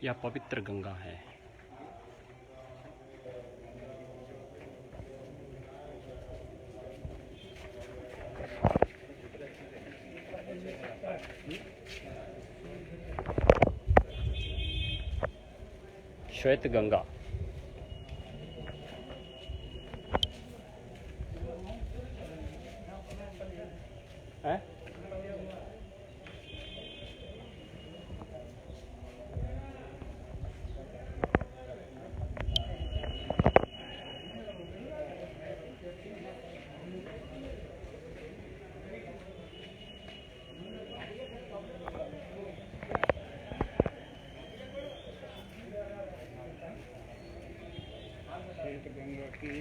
यह पवित्र गंगा है। श्वेत गंगा। है? गंगा की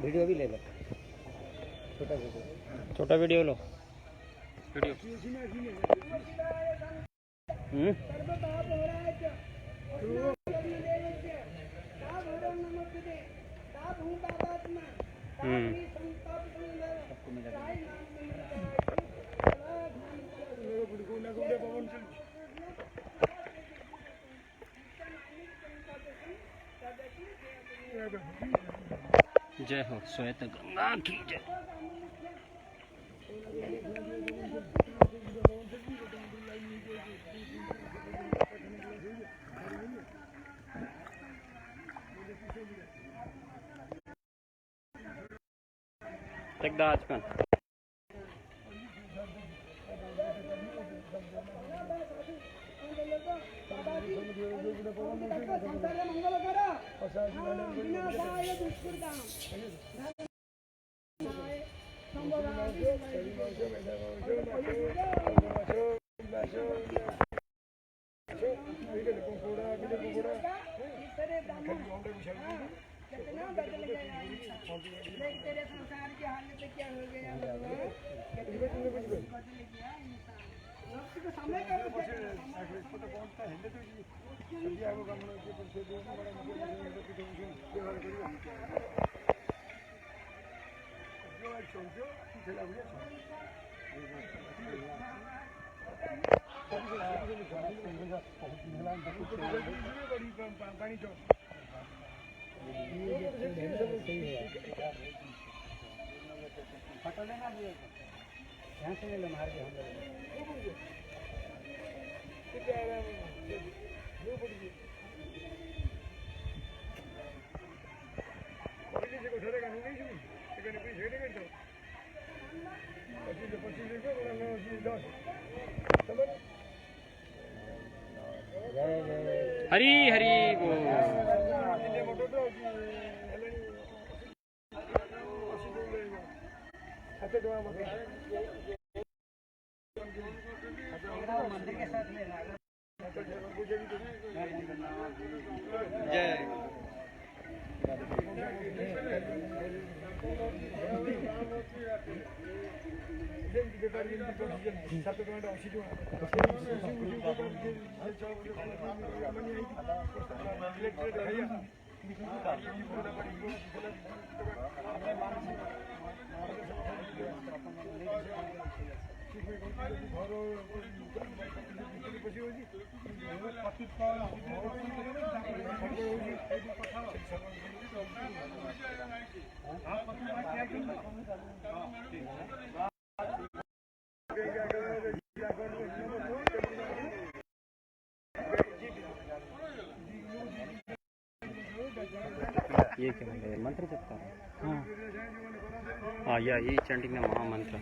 वीडियो भी ले लो, छोटा वीडियो लो। वीडियो जय हो श्वेत गंगा की जय। Take the Achman. तेरे संसार की हालत क्या हो गया समय का यहाँ से ले मार के हरी हरी बोल। मंदिर के साथ में जय। ये क्या है? मंत्र जपता है। हाँ ये चैंटिंग का महामंत्र।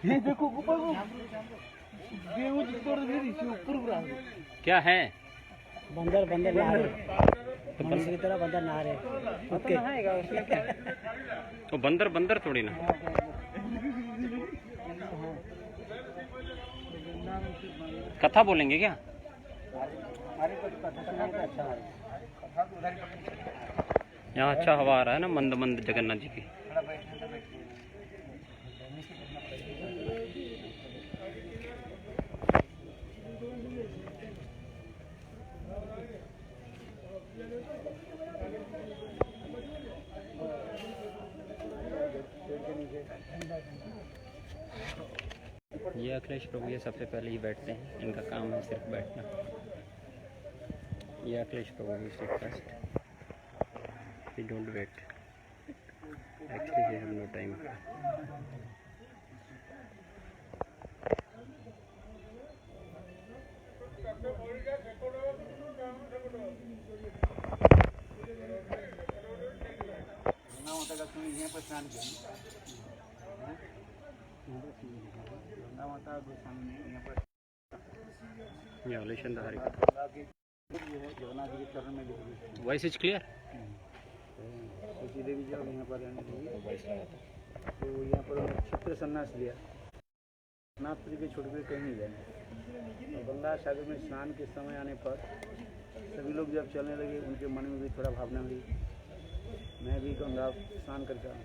ये देखो ऊपर क्या है? बंदर बंदर नहा रहे, तो मनुष्य की तरह बंदर नहा रहे। तो नहाएगा उसमें क्या? तो बंदर बंदर थोड़ी ना। कथा बोलेंगे क्या? यहाँ अच्छा हवा आ रहा है ना, मंद मंद जगन्नाथ जी की। ये अखिलेश प्रभु ये सबसे पहले ही बैठते हैं, इनका काम है सिर्फ बैठना। ये Akhilesh Prabhu sit first, he don't wait, actually he have no time। ये अलेशन धारी जगन्नाथ जी के चरण में लिखी वॉइस इज क्लियर। शची देवी जब यहाँ पर रहने लगी तो यहाँ पर क्षत्र संन्यास लिया। नाथ जी के छोटे कहीं नहीं गए और गंगा सागर में स्नान के समय आने पर सभी लोग जब चलने लगे उनके मन में भी थोड़ा भावना हुई, मैं भी गंगा स्नान करता हूँ।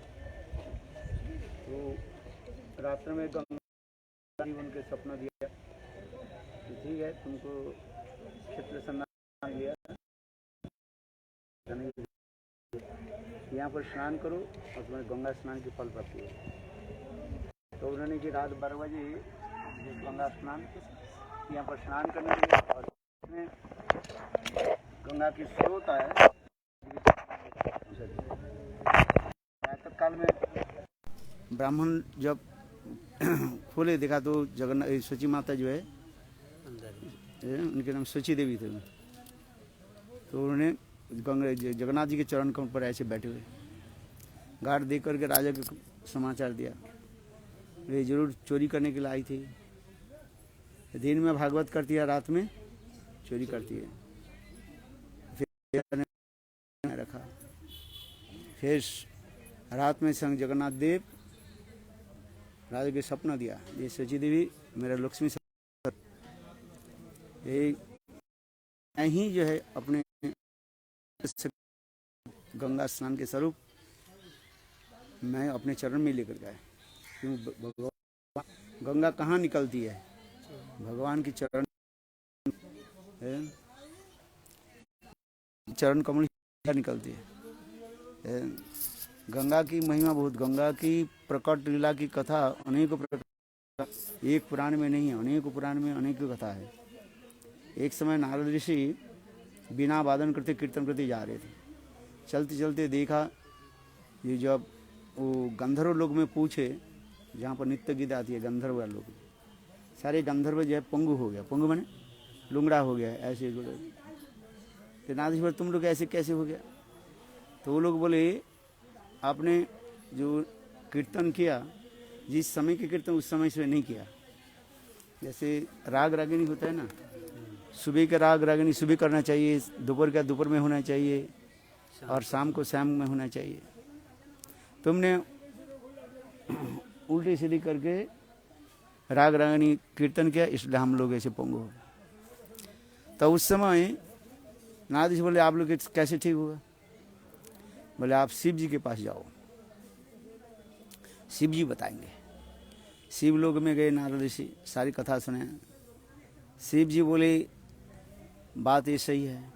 तो रात्र में गंगा जी उनके सपना दिया कि ठीक है तुमको क्षेत्र संन्यास लिया, यहाँ पर स्नान करो और तुम्हें गंगा स्नान की फल प्राप्ति हो। तो उन्होंने कि रात 12 बजे गंगा स्नान यहाँ पर स्नान करने लगे और इसमें गंगा की स्रोत है। काल में ब्राह्मण जब खोले देखा तो जगन्नाथ शची माता जो है उनके नाम शची देवी थे, तो उन्होंने जगन्नाथ जी के चरण कमल पर ऐसे बैठे हुए गार्ड देख करके राजा को समाचार दिया, वे जरूर चोरी करने के लिए आई थी। दिन में भागवत करती है, रात में चोरी करती है। फिर रखा, फिर रात में संग जगन्नाथ देव राजा के सपना दिया, ये शची देवी मेरा लक्ष्मी यही जो है अपने गंगा स्नान के स्वरूप मैं अपने चरण में लेकर गया। क्यों भगवान गंगा कहाँ निकलती है, भगवान की चरण कमल निकलती है। गंगा की महिमा बहुत, गंगा की प्रकट लीला की कथा अनेकों प्रकार, एक पुराण में नहीं है, अनेकों पुराण में अनेकों कथा है। एक समय नारद ऋषि बिना वादन करते कीर्तन करते जा रहे थे, चलते चलते देखा ये जब वो गंधर्व लोग में पूछे जहाँ पर नित्य गीत आती है गंधर्व लोग, सारे गंधर्व जो है पंगु हो गया, पंगु माने लुंगड़ा हो गया ऐसे। तो नारद तुम लोग ऐसे कैसे हो गया? तो वो लोग बोले आपने जो कीर्तन किया जिस समय के कीर्तन उस समय से नहीं किया। जैसे राग रागिनी होता है ना, सुबह का राग रागिनी सुबह करना चाहिए, दोपहर का दोपहर में होना चाहिए और शाम को शाम में होना चाहिए। तुमने उल्टी सीधी करके राग रागिनी कीर्तन किया, इसलिए हम लोग ऐसे पंगु हो। तो उस समय नारद जी बोले आप लोग कैसे ठीक होगा? बोले आप शिव जी के पास जाओ, शिव जी बताएंगे। शिव लोग में गए नारद ऋषि, सारी कथा सुने। शिव जी बोले बात ये सही है,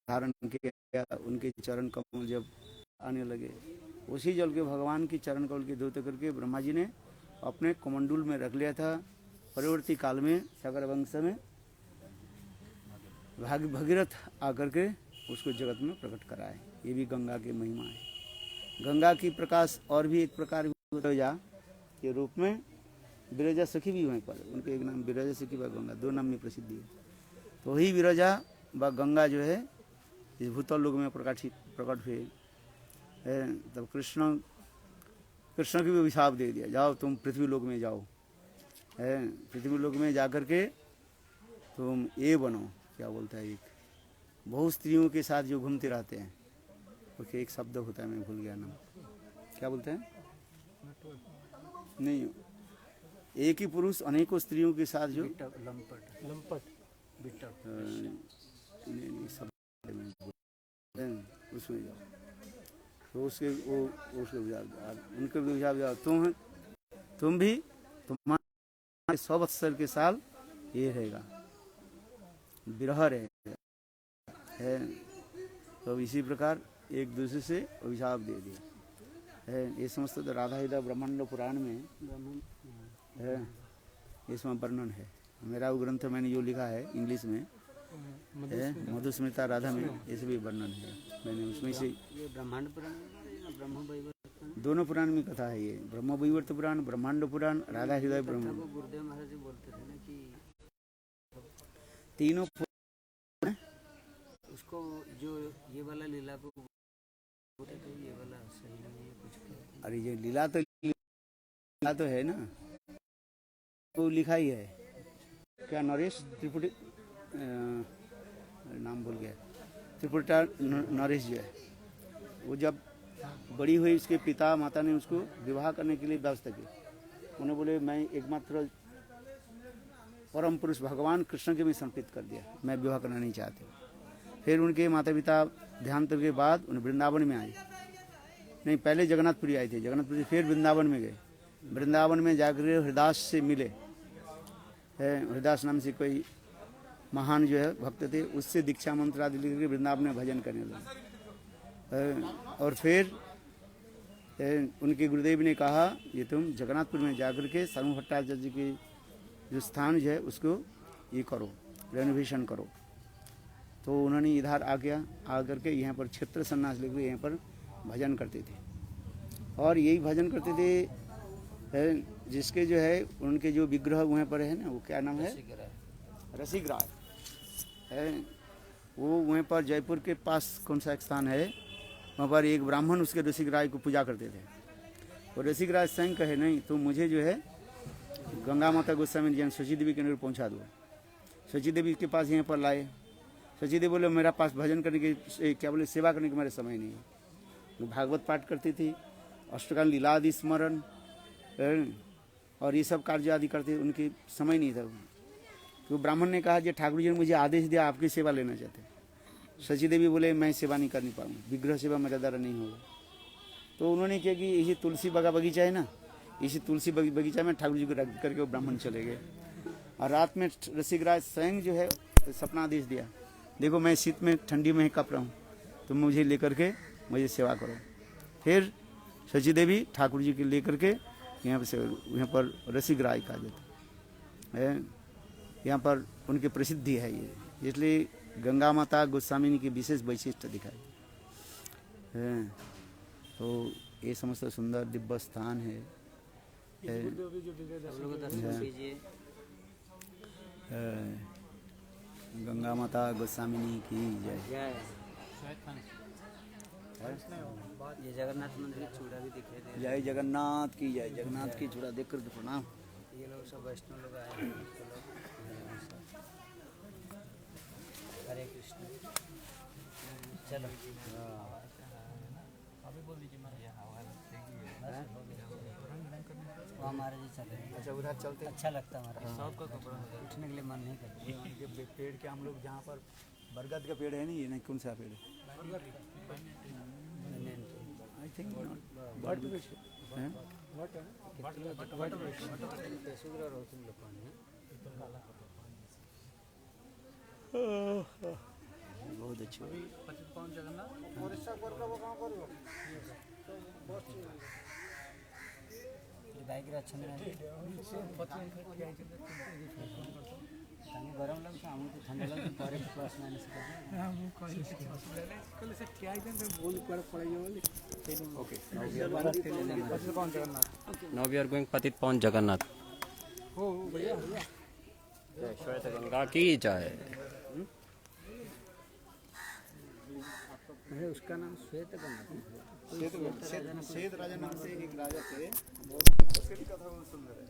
धारण किया, उनके चरण कमल जब आने लगे, उसी जल के भगवान की चरण कमल की धोते करके ब्रह्मा जी ने अपने कमंडूल में रख लिया था। परवर्ती काल में सागर वंश में भगीरथ आकर के उसको जगत में प्रकट कराए। ये भी गंगा की महिमा है। गंगा की प्रकाश और भी एक प्रकार विरजा के रूप में विरजा सखी भी वहीं पर, उनके एक नाम विरजा सखी व गंगा, दो नाम में प्रसिद्धि है। तो वही विरजा व गंगा जो है इस भूतल लोक में प्रकट हुए है। तब कृष्ण की भी अभिशाप दे दिया, जाओ तुम पृथ्वी लोक में जाओ, है पृथ्वी लोक में जाकर के तुम ये बनो, क्या बोलता है, एक बहुत स्त्रियों के साथ जो घूमते रहते हैं, उसके एक शब्द होता है, मैं भूल गया नाम, क्या बोलते हैं, नहीं, एक ही पुरुष अनेकों स्त्रियों के साथ जो उसमें जाओ, तो उसके उनके विचार जाओ, तुम भी तुम्हारे 100 वत्सर के साल ये रहेगा, विरह रहेगा, है। तो इसी प्रकार एक दूसरे से अभिशाप दे दिया है। ये समस्त तो राधा हृदय ब्रह्मांड पुराण में है, इसमें वर्णन है। मेरा वो ग्रंथ मैंने जो लिखा है इंग्लिश में है, मधुस्मृता राधा में, ऐसे भी वर्णन है। मैंने उसमें से ये ब्रह्मांड पुराण ब्रह्म वैवर्त दोनों पुराण में कथा है। ये ब्रह्म वैवर्त पुराण, ब्रह्मांड पुराण, राधा हृदय ब्रह्म, गुरुदेव महाराज जी बोलते थे ना कि तीनों उसको जो ये वाला लीला को बोलते थे, ये वाला सही नहीं है कुछ। अरे ये लीला तो है ना, वो लिखा ही है। क्या नरेश त्रिपुटी, नाम भूल गया, त्रिपुटा नरेश जो है, वो जब बड़ी हुई उसके पिता माता ने उसको विवाह करने के लिए व्यवस्था की। उन्हें बोले मैं एकमात्र परम पुरुष भगवान कृष्ण के में समर्पित कर दिया, मैं विवाह करना नहीं चाहते। फिर उनके माता पिता देहांत के बाद उन्हें वृंदावन में आए, नहीं पहले जगन्नाथपुरी आए थे, जगन्नाथपुरी फिर वृंदावन में गए। वृंदावन में जाकर हरिदास से मिले, हरिदास नाम से कोई महान जो है भक्त थे, उससे दीक्षा मंत्र आदि लेकर के वृंदावन में भजन करने लगे। और फिर उनके गुरुदेव ने कहा ये तुम जगन्नाथपुर में जाकर के शर्मा भट्टाचार्य जी के जो स्थान जो है उसको ये करो, रेनोवेशन करो। तो उन्होंने इधर आकर के यहाँ पर क्षेत्र संन्यास लेकर यहाँ पर भजन करते थे। और यही भजन करते थे जिसके जो है उनके जो विग्रह वहाँ पर है ना, वो क्या नाम है, रसिकराय है। वो वहाँ पर जयपुर के पास कौन सा एक स्थान है, वहाँ पर एक ब्राह्मण उसके रसिकराय को पूजा करते थे। और रसिकराय स्वयं कहे नहीं तो मुझे जो है गंगा माता गोस्वामी जी शची देवी के अंदर पहुँचा दो। शची देवी के पास यहाँ पर लाए। शची देवी बोले मेरा पास भजन करने की क्या बोले सेवा करने का मेरा समय नहीं है। वो भागवत पाठ करती थी, अष्टकाल लीला आदि स्मरण और ये सब कार्य आदि करते, उनके समय नहीं था। तो ब्राह्मण ने कहा कि ठाकुर जी ने मुझे आदेश दिया आपकी सेवा लेना चाहते। शची देवी बोले मैं सेवा नहीं करनी पाऊँगी, विग्रह सेवा मेरा द्वारा नहीं होगा। तो उन्होंने किया कि ये तुलसी बगीचा है ना, इसी तुलसी बगीचा में ठाकुर जी को रख करके वो ब्राह्मण चले गए। और रात में रसिकराज स्वयं जो है सपना आदेश दिया, देखो मैं शीत में ठंडी में कप रहा हूँ, तुम मुझे लेकर के मुझे सेवा करो। फिर शची देवी ठाकुर जी के लेकर के यहाँ पर रसिकराय का जाता है, यहाँ पर उनकी प्रसिद्धि है ये, इसलिए गंगा माता गोस्वामिनी की विशेष वैशिष्ट दिखाई है। तो ये समस्त सुंदर दिव्य स्थान है। गंगा माता गोस्वामिनी की जय। ये जगन्नाथ मंदिर की चूड़ा भी दिखाई दे जय जगन्नाथ की जय। जगन्नाथ की चूड़ा देख करके प्रणाम। ये लोग सब वैष्णव लोग आए हैं। हरे कृष्ण। चलो वो हमारे जी चले। अच्छा उधर चलते, अच्छा लगता हमारा सबका कपड़ा उठने के लिए मन नहीं करता। पेड़ के हम लोग जहाँ पर बरगद का पेड़ है नहीं, ये नहीं कौन सा पेड़ है, आई थिंक बट बहुत अच्छी बात। बाइक अच्छा नहीं गरम लगे आमको ठंडा लगे पर class minus Okay. Now we are going Patit Pawan Jagannath. जय श्वेत गंगा की जय। उसका नाम श्वेत गंगा। श्वेत राजा नाम से एक राजा थे, उसकी भी कथा बहुत सुंदर है।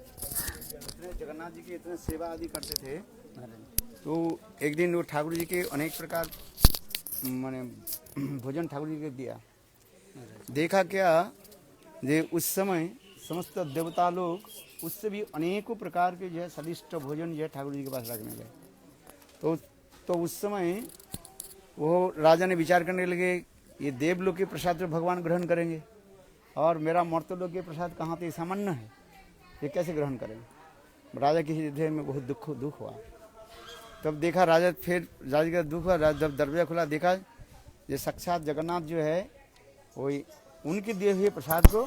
इतने जगन्नाथ जी की इतने सेवा आदि करते थे, तो एक दिन वो ठाकुर जी के अनेक प्रकार माने भोजन ठाकुर जी के दिया। देखा क्या जे उस समय समस्त देवता लोग उससे भी अनेकों प्रकार के जो है स्वादिष्ट भोजन जो है ठाकुर जी के पास रखने गए। तो उस समय वो राजा ने विचार करने लगे, ये देवलोक के प्रसाद तो भगवान ग्रहण करेंगे और मेरा मर्तलोक के प्रसाद कहाँ तो सामान्य है, ये कैसे ग्रहण करेंगे। राजा के हृदय में बहुत दुख हुआ। तब देखा राजा, फिर राजा का दुख हुआ, जब दरवाजा खुला देखा ये साक्षात जगन्नाथ जो है वही उनके दिए हुए प्रसाद को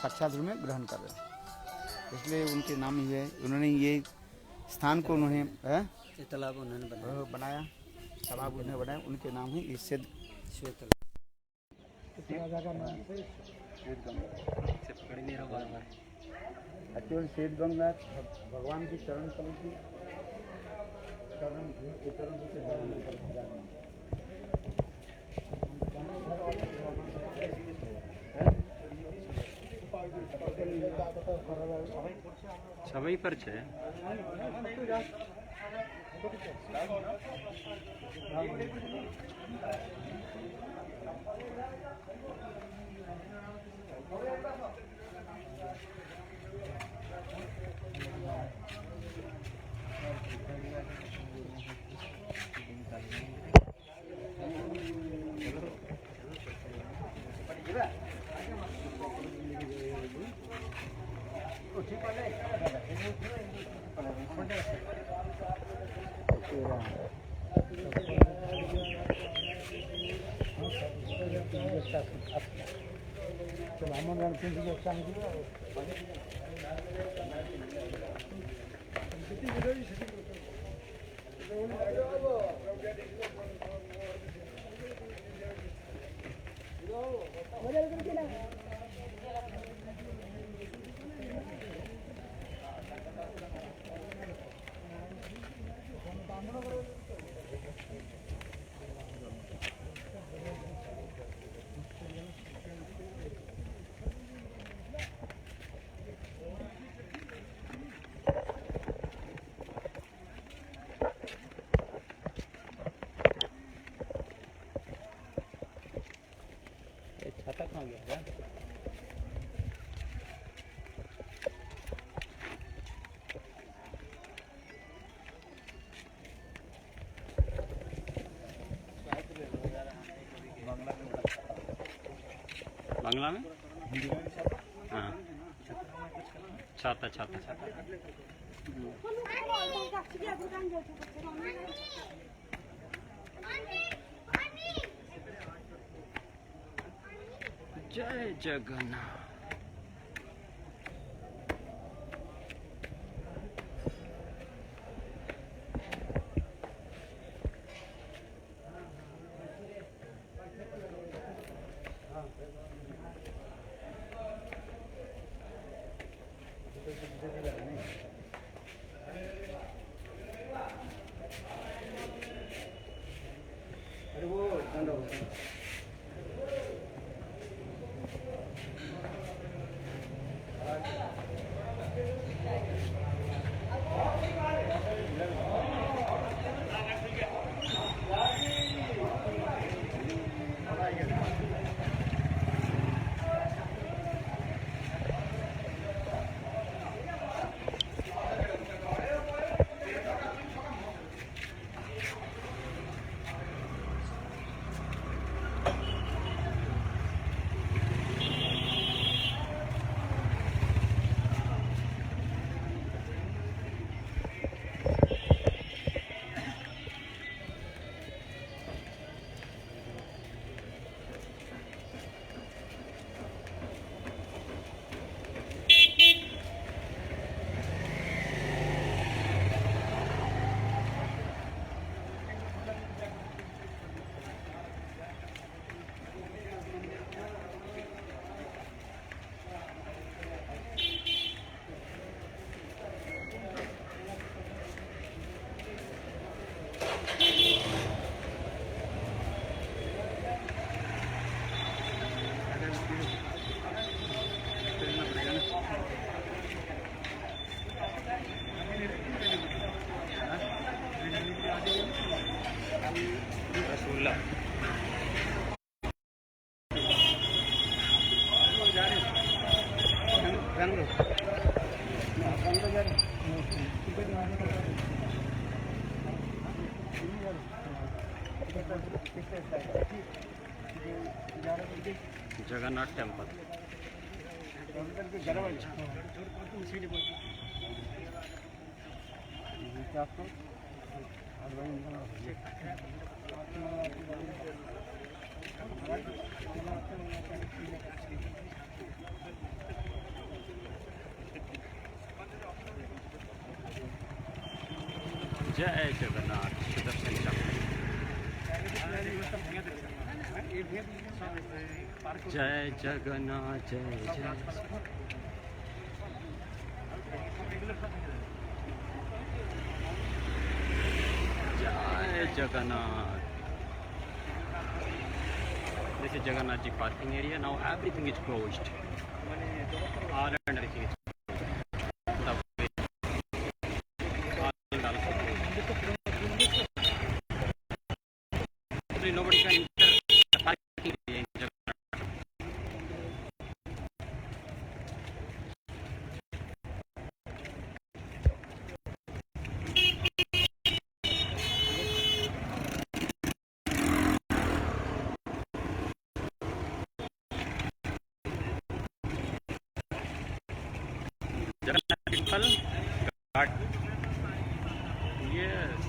साक्षात रूप में ग्रहण कर रहे हैं, इसलिए उनके नाम ही है। उन्होंने ये स्थान को उन्होंने तालाब उन्होंने बनाया, तालाब उन्होंने बनाया, उनके नाम ही इस श्वेत श्वेत गंगा भगवान की चरण कमल की सभी पर છે। छाता कहाँ गया? बांग्ला में? हाँ, छाता छाता छाता। जय जगन्नाथ। जगन्नाथ टेम्पल। जय जगन्नाथ सुदर्शन चक्र। जय जगन्नाथ जय जय। जय Jagannath. This is Jagannath Ji parking area. Now everything is closed. All and everything is nobody can enter the parking area in Jagannath. Jagannath Temple God. Yes.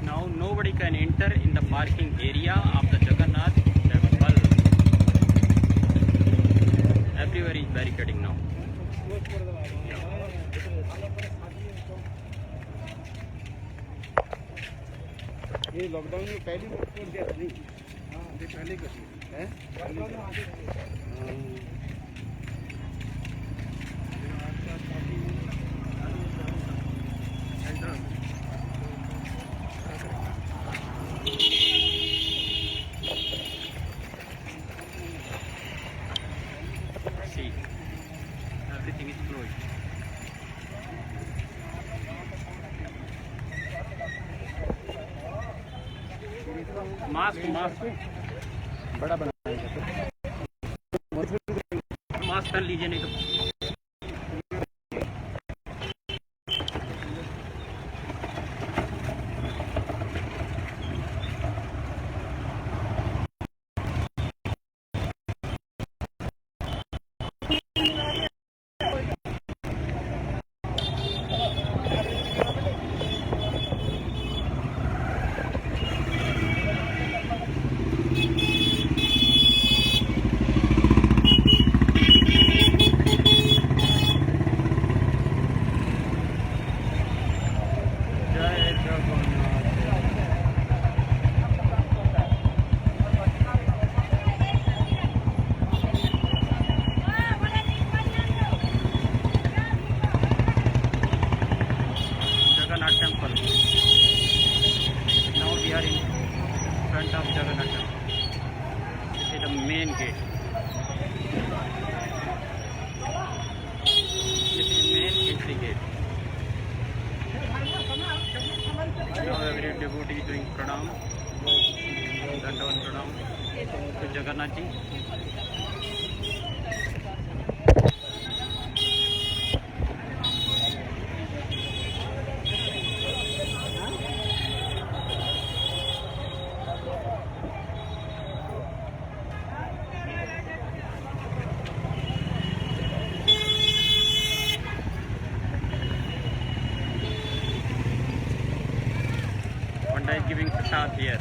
Now nobody can enter in the parking area of the Jagannath temple. Everywhere is barricading now. ये lockdown में पहली खोल दिया था नहीं? हाँ, ये पहले कर दिया है। See, everything is closed. Mask बड़ा बनाएंगे मास्क कर लीजिए नहीं तो devotee doing pranam, dandavan pranam to Jagannath Ji. Panda is giving prasad here.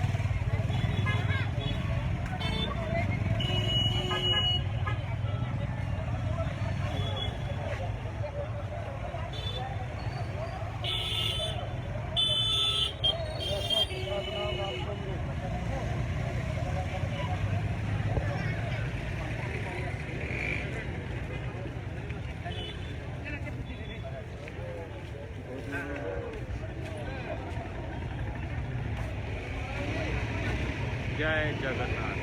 जय जगन्नाथ।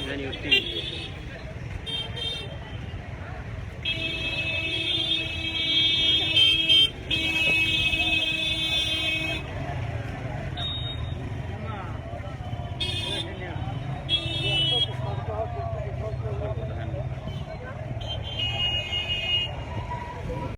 Then you see